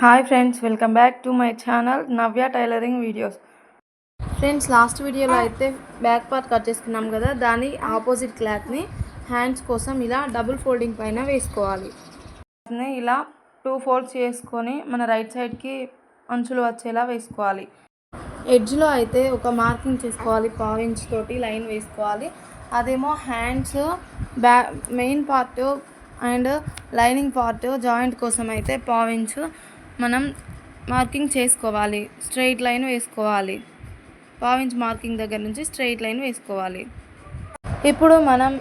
Hi friends, welcome back to my channel Navya tailoring videos. Friends, last వీడియోలో అయితే back part cut చేసుకున్నాం కదా, దాని ఆపోజిట్ క్లాత్ని హ్యాండ్స్ కోసం ఇలా డబుల్ ఫోల్డింగ్ పైన వేసుకోవాలి. ఇలా 2 ఫోల్డ్స్ చేసుకొని మన రైట్ సైడ్కి అంచులు వచ్చేలా వేసుకోవాలి. ఎడ్జ్లో అయితే ఒక మార్కింగ్ చేసుకోవాలి, 1/2 ఇంచ్ తోటి లైన్ వేసుకోవాలి. అదేమో hands main part and lining part joint కోసం అయితే 1/2 ఇంచ్ మనం మార్కింగ్ చేసుకోవాలి. స్ట్రైట్ లైన్ వేసుకోవాలి. 1/2 ఇంచ్ మార్కింగ్ దగ్గర నుంచి స్ట్రైట్ లైన్ వేసుకోవాలి. ఇప్పుడు మనం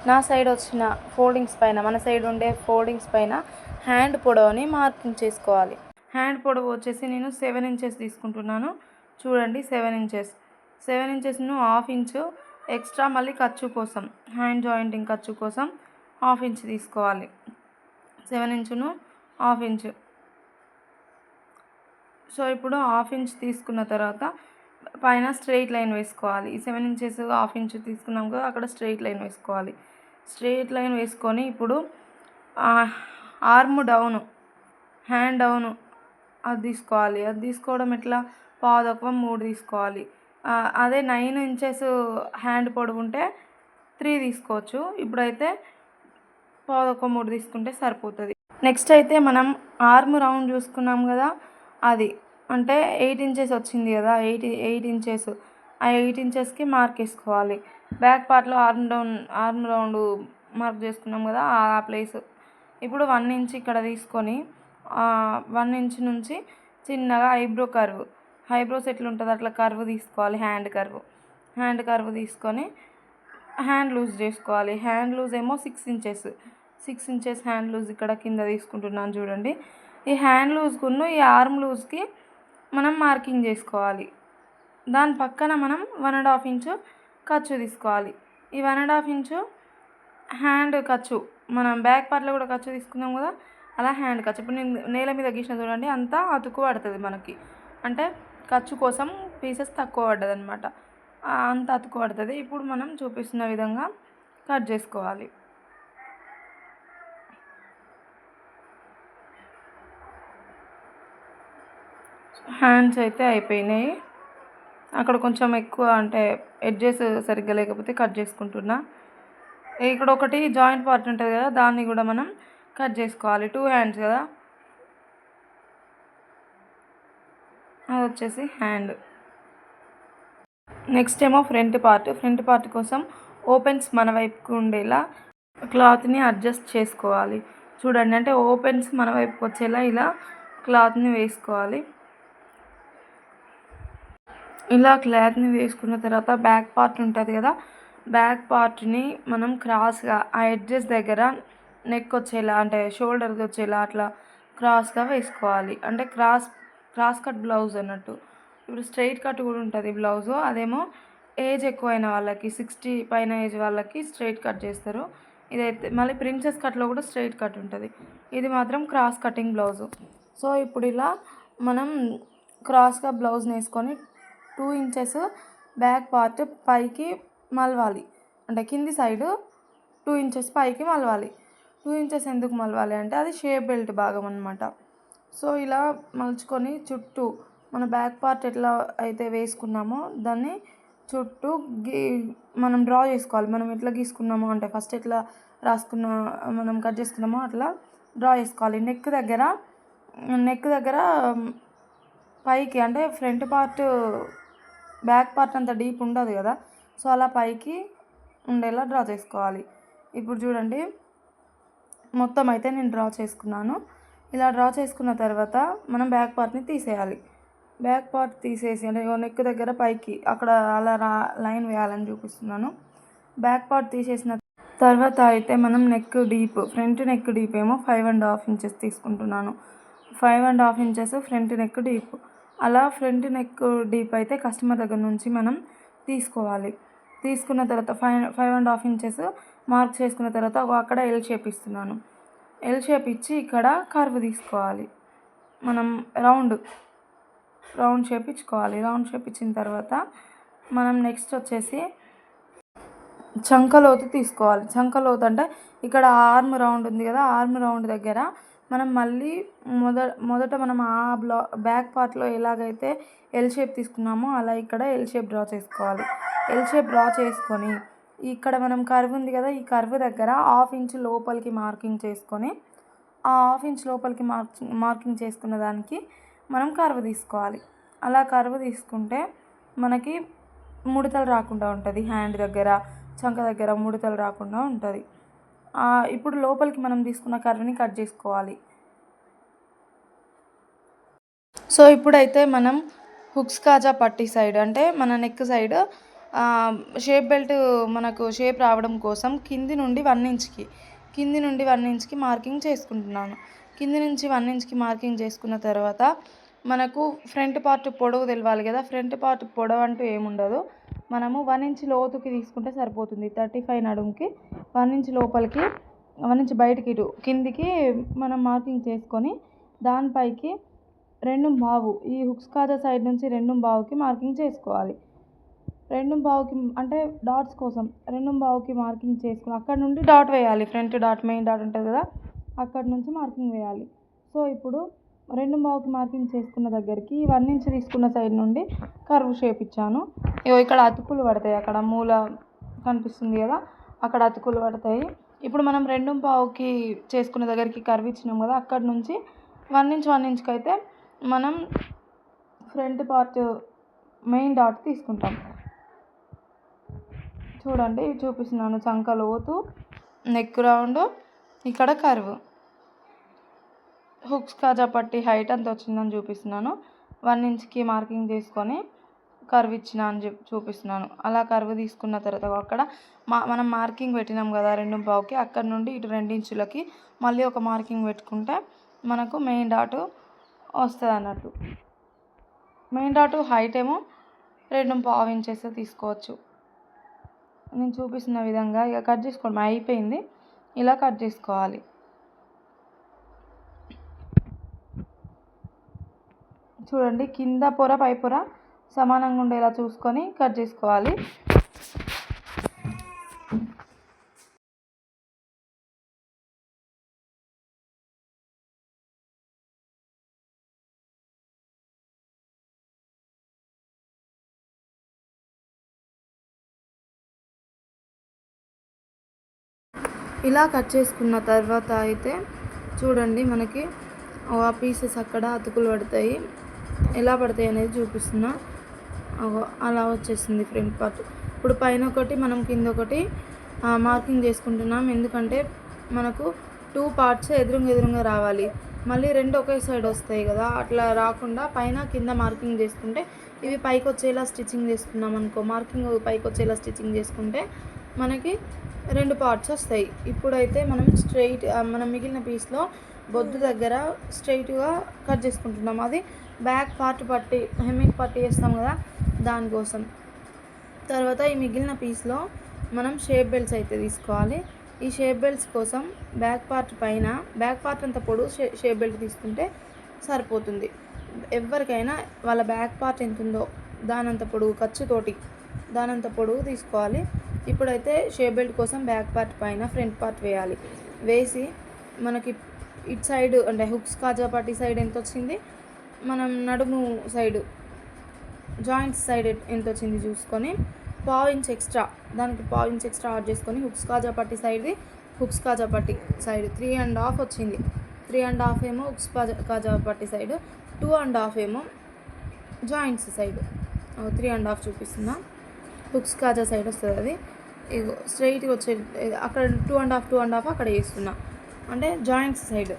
నా సైడ్ వచ్చిన ఫోల్డింగ్స్ పైన, మన సైడ్ ఉండే ఫోల్డింగ్స్ పైన హ్యాండ్ పొడవుని మార్కింగ్ చేసుకోవాలి. హ్యాండ్ పొడవు వచ్చేసి నేను 7 ఇంచెస్ తీసుకుంటున్నాను. చూడండి, 7 ఇంచెస్. 7 ఇంచెస్ను 1/2 ఇంచు ఎక్స్ట్రా మళ్ళీ ఖర్చు కోసం, హ్యాండ్ జాయింటింగ్ ఖర్చు కోసం 1/2 ఇంచ్ తీసుకోవాలి. 7 ఇంచును 1/2 ఇంచు. సో ఇప్పుడు 1/2 ఇంచ్ తీసుకున్న తర్వాత పైన స్ట్రెయిట్ లైన్ వేసుకోవాలి. 7 ఇంచెస్ 1/2 ఇంచ్ తీసుకున్నాం కదా, అక్కడ స్ట్రెయిట్ లైన్ వేసుకోవాలి. స్ట్రెయిట్ లైన్ వేసుకొని ఇప్పుడు ఆర్మ్ డౌను, హ్యాండ్ డౌను అది తీసుకోవాలి. అది తీసుకోవడం ఎట్లా, 1/4 తీసుకోవాలి. అదే 9 ఇంచెస్ హ్యాండ్ పొడవు ఉంటే 3 తీసుకోవచ్చు. ఇప్పుడైతే 1/4 తీసుకుంటే సరిపోతుంది. నెక్స్ట్ అయితే మనం ఆర్మ్ రౌండ్ చూసుకున్నాం కదా, అది అంటే 8 ఇంచెస్ వచ్చింది కదా, 8 ఇంచెస్. ఆ 8 ఇంచెస్కి మార్క్ వేసుకోవాలి. బ్యాక్ పార్ట్లో ఆర్మ్ రౌండ్ మార్క్ చేసుకున్నాం కదా, ఆ ప్లేస్. ఇప్పుడు 1 ఇంచ్ ఇక్కడ తీసుకొని 1 ఇంచ్ నుంచి చిన్నగా ఐబ్రోస్ ఎట్లుంటుందో అట్లా కర్వ్ తీసుకోవాలి. హ్యాండ్ కర్వ్ తీసుకొని హ్యాండ్ లూజ్ చేసుకోవాలి. హ్యాండ్ లూజ్ ఏమో 6 ఇంచెస్ హ్యాండ్ లూజ్ ఇక్కడ కింద తీసుకుంటున్నాను. చూడండి, ఈ హ్యాండ్ లూజ్కును ఈ ఆర్మ్ లూజ్కి మనం మార్కింగ్ చేసుకోవాలి. దాని పక్కన మనం 1.5 ఇంచు ఖర్చు తీసుకోవాలి. ఈ 1.5 ఇంచు హ్యాండ్ ఖర్చు, మనం బ్యాక్ పార్ట్లో కూడా ఖర్చు తీసుకున్నాం కదా, అలా హ్యాండ్ ఖర్చు. ఇప్పుడు నేను నేల మీద గీసిన చూడండి, అంతా అతుకు పడుతుంది మనకి. అంటే ఖర్చు కోసం పీసెస్ తక్కువ పడ్డది అనమాట, అంత అతుకు పడుతుంది. ఇప్పుడు మనం చూపిస్తున్న విధంగా కట్ చేసుకోవాలి. హ్యాండ్స్ అయితే అయిపోయినాయి. అక్కడ కొంచెం ఎక్కువ అంటే ఎడ్జెస్ సరిగ్గా లేకపోతే కట్ చేసుకుంటున్నా. ఇక్కడ ఒకటి జాయింట్ పార్ట్ ఉంటుంది కదా, దాన్ని కూడా మనం కట్ చేసుకోవాలి. 2 హ్యాండ్స్ కదా, అది వచ్చేసి హ్యాండ్. నెక్స్ట్ ఏమో ఫ్రంట్ పార్ట్ కోసం ఓపెన్స్ మన వైపుకు ఉండేలా క్లాత్ని అడ్జస్ట్ చేసుకోవాలి. చూడండి, అంటే ఓపెన్స్ మన వైపుకి వచ్చేలా ఇలా క్లాత్ని వేసుకోవాలి. ఇలా క్లాత్ని వేసుకున్న తర్వాత బ్యాక్ పార్ట్ ఉంటుంది కదా, బ్యాక్ పార్ట్ని మనం క్రాస్గా ఆ ఎడ్జెస్ దగ్గర నెక్ వచ్చేలా, అంటే షోల్డర్కి వచ్చేలా అట్లా క్రాస్గా వేసుకోవాలి. అంటే క్రాస్ కట్ బ్లౌజ్ అన్నట్టు. ఇప్పుడు స్ట్రైట్ కట్ కూడా ఉంటుంది బ్లౌజు. అదేమో ఏజ్ ఎక్కువైన వాళ్ళకి, 60 పైన ఏజ్ వాళ్ళకి స్ట్రైట్ కట్ చేస్తారు. ఇదైతే మళ్ళీ ప్రిన్సెస్ కట్లో కూడా స్ట్రైట్ కట్ ఉంటుంది. ఇది మాత్రం క్రాస్ కటింగ్ బ్లౌజు. సో ఇప్పుడు ఇలా మనం క్రాస్గా బ్లౌజ్ని వేసుకొని 2 ఇంచెస్ బ్యాక్ పార్ట్ పైకి మలవాలి. అంటే కింది సైడు 2 ఇంచెస్ పైకి మలవాలి. 2 ఇంచెస్ ఎందుకు మలవాలి అంటే అది షేప్ బెల్ట్ భాగం అనమాట. సో ఇలా మలుచుకొని చుట్టూ మన బ్యాక్ పార్ట్ ఎట్లా అయితే వేసుకున్నామో దాన్ని చుట్టూ మనం డ్రా చేసుకోవాలి. మనం ఎట్లా గీసుకున్నామో, అంటే ఫస్ట్ ఎట్లా మనం కట్ చేసుకున్నామో అట్లా డ్రా చేసుకోవాలి. నెక్ దగ్గర పైకి, అంటే ఫ్రంట్ పార్ట్ బ్యాక్ పార్ట్ అంత డీప్ ఉండదు కదా, సో అలా పైకి ఉండేలా డ్రా చేసుకోవాలి. ఇప్పుడు చూడండి, మొత్తం అయితే నేను డ్రా చేసుకున్నాను. ఇలా డ్రా చేసుకున్న తర్వాత మనం బ్యాక్ పార్ట్ని తీసేయాలి. బ్యాక్ పార్ట్ తీసేసి, అంటే నెక్ దగ్గర పైకి అక్కడ అలా లైన్ వేయాలని చూపిస్తున్నాను. బ్యాక్ పార్ట్ తీసేసిన తర్వాత అయితే మనం ఫ్రంట్ నెక్ డీప్ ఏమో 5.5 ఇంచెస్ తీసుకుంటున్నాను. 5.5 ఇంచెస్ ఫ్రంట్ నెక్ డీప్. అలా ఫ్రంట్ నెక్ డీప్ అయితే కస్టమర్ దగ్గర నుంచి మనం తీసుకోవాలి. తీసుకున్న తర్వాత 5.5 ఇంచెస్ మార్క్ చేసుకున్న తర్వాత అక్కడ ఎల్ షేప్ ఇస్తున్నాను. ఎల్ షేప్ ఇచ్చి ఇక్కడ కర్వ్ తీసుకోవాలి. మనం రౌండ్ షేప్ ఇచ్చుకోవాలి. రౌండ్ షేప్ ఇచ్చిన తర్వాత మనం నెక్స్ట్ వచ్చేసి చంకలోతు తీసుకోవాలి. చంకలోతు అంటే ఇక్కడ ఆర్మ్ రౌండ్ ఉంది కదా, ఆర్మ్ రౌండ్ దగ్గర మనం మళ్ళీ మొదట మనం ఆ బ్యాక్ పార్ట్లో ఎలాగైతే ఎల్ షేప్ తీసుకున్నామో అలా ఇక్కడ ఎల్ షేప్ డ్రా చేసుకోవాలి. ఎల్ షేప్ డ్రా చేసుకొని ఇక్కడ మనం కర్వ్ ఉంది కదా, ఈ కర్వ్ దగ్గర 1/2 ఇంచ్ లోపలికి మార్కింగ్ చేసుకొని ఆ 1/2 ఇంచ్ లోపలికి మార్కింగ్ చేసుకున్న దానికి మనం కర్వ్ తీసుకోవాలి. అలా కర్వ్ తీసుకుంటే మనకి ముడతలు రాకుండా ఉంటుంది. హ్యాండ్ దగ్గర, చంక దగ్గర ముడతలు రాకుండా ఉంటుంది. ఇప్పుడు లోపలికి మనం తీసుకున్న కర్వ్ని కట్ చేసుకోవాలి. సో ఇప్పుడైతే మనం హుక్స్ కాజా పట్టీ సైడ్ అంటే మన నెక్ సైడ్ షేప్ బెల్ట్ మనకు షేప్ రావడం కోసం కింది నుండి 1 ఇంచ్కి మార్కింగ్ చేసుకుంటున్నాను. కింది నుంచి 1 ఇంచ్కి మార్కింగ్ చేసుకున్న తర్వాత మనకు ఫ్రంట్ పార్ట్ పొడవు తెలవాలి కదా. ఫ్రంట్ పార్ట్ పొడవు అంటూ ఏముండదు. మనము 1 ఇంచ్ లోతుకి తీసుకుంటే సరిపోతుంది. 35 నడుముకి 1 ఇంచ్ లోపలికి 1 ఇంచ్ బయటికి ఇటు కిందికి మనం మార్కింగ్ చేసుకొని దానిపైకి 2.5 ఈ హుక్స్ కాజా సైడ్ నుంచి 2.5కి మార్కింగ్ చేసుకోవాలి. 2.5కి అంటే డాట్స్ కోసం 2.5కి మార్కింగ్ చేసుకుని అక్కడ నుండి డాట్ వేయాలి. ఫ్రంట్ డాట్, మెయిన్ డాట్ ఉంటుంది కదా, అక్కడ నుంచి మార్కింగ్ వేయాలి. సో ఇప్పుడు 2.5కి మార్కింగ్ చేసుకున్న దగ్గరికి 1 ఇంచ్ తీసుకున్న సైడ్ నుండి కర్వ్ షేప్ ఇచ్చాను. ఇక్కడ అతుకులు పడతాయి, అక్కడ మూల కనిపిస్తుంది కదా, అక్కడ అతుకులు పడతాయి. ఇప్పుడు మనం 2.5కి చేసుకున్న దగ్గరికి కర్వ్ ఇచ్చినాం కదా, అక్కడ నుంచి 1 ఇంచ్కి అయితే మనం ఫ్రంట్ పార్ట్ మెయిన్ డాట్ తీసుకుంటాం. చూడండి చూపిస్తున్నాను. చంక లోతు, నెక్ రౌండ్, ఇక్కడ కర్వ్, హుక్స్ కాజా పట్టి హైట్ అంత వచ్చిందని చూపిస్తున్నాను. 1 ఇంచ్కి మార్కింగ్ చేసుకొని కర్వ్ ఇచ్చిన అని చూపిస్తున్నాను. అలా కర్వ్ తీసుకున్న తర్వాత అక్కడ మనం మార్కింగ్ పెట్టినాం కదా 2.5కి, అక్కడ నుండి ఇటు 2 ఇంచులకి మళ్ళీ ఒక మార్కింగ్ పెట్టుకుంటే మనకు మెయిన్ డాట్ వస్తుంది అన్నట్టు. మెయిన్ డాట్ హైట్ ఏమో 2.5 ఇంచెస్ తీసుకోవచ్చు. నేను చూపిస్తున్న విధంగా ఇక కట్ చేసుకోవడం అయిపోయింది. ఇలా కట్ చేసుకోవాలి. చూడండి కింద పొర పై పొర సమానంగా ఉండేలా చూసుకొని కట్ చేసుకోవాలి. ఇలా కట్ చేసుకున్న తర్వాత అయితే చూడండి మనకి ఆ పీసెస్ అక్కడ అతుకులు పడతాయి. ఎలా పడతాయి అనేది చూపిస్తున్నా. అలా వచ్చేసింది ఫ్రంట్ పార్ట్. ఇప్పుడు పైన ఒకటి మనం కింద ఒకటి మార్కింగ్ చేసుకుంటున్నాం. ఎందుకంటే మనకు 2 పార్ట్స్ ఎదురుగా రావాలి. మళ్ళీ 2 ఒకే సైడ్ వస్తాయి కదా, అట్లా రాకుండా పైన కింద మార్కింగ్ చేసుకుంటే ఇవి పైకి వచ్చేలా స్టిచ్చింగ్ చేసుకున్నాం అనుకో, మార్కింగ్ పైకి వచ్చేలా స్టిచ్చింగ్ చేసుకుంటే మనకి 2 పార్ట్స్ వస్తాయి. ఇప్పుడైతే మనం మనం మిగిలిన పీస్లో బొద్దు దగ్గర స్ట్రైట్గా కట్ చేసుకుంటున్నాం. అది బ్యాక్ పార్ట్ పట్టి హెమ్మింగ్ పట్టి వేస్తాం కదా, దానికోసం. తర్వాత ఈ మిగిలిన పీస్లో మనం షేప్ బెల్ట్స్ అయితే తీసుకోవాలి. ఈ షేప్ బెల్ట్స్ కోసం బ్యాక్ పార్ట్ పైన బ్యాక్ పార్ట్ అంత పొడవు షేప్ బెల్ట్ తీసుకుంటే సరిపోతుంది. ఎవరికైనా వాళ్ళ బ్యాక్ పార్ట్ ఎంత ఉందో దానంత పొడవు, ఖర్చుతోటి దానంత పొడవు తీసుకోవాలి. ఇప్పుడైతే షేప్ బెల్ట్ కోసం బ్యాక్ పార్ట్ పైన ఫ్రంట్ పార్ట్ వేయాలి. వేసి మనకి ఇటు సైడ్ అంటే హుక్స్ కాజా పట్టి సైడ్ ఎంత వచ్చింది, మనం నడుము సైడ్ జాయింట్స్ సైడ్ ఎంత వచ్చింది చూసుకొని 1/2 ఇంచ్ ఎక్స్ట్రా, దానికి 1/2 ఇంచ్ ఎక్స్ట్రా యాడ్ చేసుకొని హుక్స్ కాజా పట్టి సైడ్ది హుక్స్ కాజా పట్టి సైడ్ 3.5 వచ్చింది. 3.5 ఏమో హుక్స్ కాజా పట్టి సైడ్, 2.5 ఏమో జాయింట్స్ సైడ్. 3.5 చూపిస్తున్నా. హుక్స్ కాజా సైడ్ వస్తుంది అది. ఇగో స్ట్రైట్గా వచ్చే అక్కడ 2.5 అక్కడ వేస్తున్నా, అంటే జాయింట్స్ సైడ్.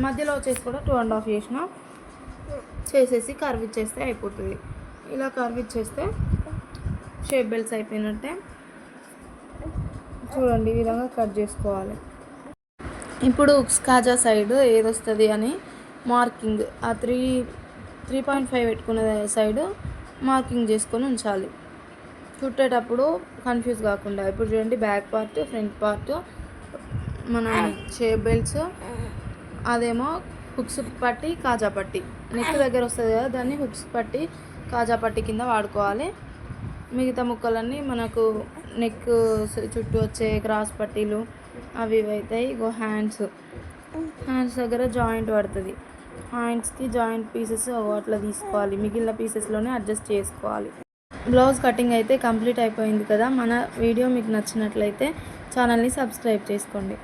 మధ్యలో వచ్చేసి కూడా 2.5 చేసేసి కర్వ్ ఇచ్చేస్తే అయిపోతుంది. ఇలా కర్వ్ ఇచ్చేస్తే షేప్ బెల్ట్స్ అయిపోయినట్టే. చూడండి ఈ విధంగా కట్ చేసుకోవాలి. ఇప్పుడు హుక్స్ కాజా సైడ్ ఏదొస్తుంది అని మార్కింగ్ ఆ 3.5 పెట్టుకున్న సైడ్ మార్కింగ్ చేసుకొని ఉంచాలి కుట్టేటప్పుడు కన్ఫ్యూజ్ కాకుండా. ఇప్పుడు చూడండి బ్యాక్ పార్ట్, ఫ్రంట్ పార్ట్, మన షేప్ బెల్ట్స్, అదేమో హుక్స్ పట్టి కాజా పట్టి నెక్ దగ్గర వస్తుంది కదా, దాన్ని హుక్స్ పట్టి కాజా పట్టి కింద వాడుకోవాలి. మిగతా ముక్కలన్నీ మనకు నెక్ చుట్టూ వచ్చే క్రాస్ పట్టీలు అవి ఇవి అవుతాయి. హ్యాండ్స్ హ్యాండ్స్ దగ్గర జాయింట్ పడుతుంది. హ్యాండ్స్కి జాయింట్ పీసెస్ అట్లా తీసుకోవాలి. మిగిలిన పీసెస్లోనే అడ్జస్ట్ చేసుకోవాలి. బ్లౌజ్ కటింగ్ అయితే కంప్లీట్ అయిపోయింది కదా. మన వీడియో మీకు నచ్చినట్లయితే ఛానల్ని సబ్స్క్రైబ్ చేసుకోండి.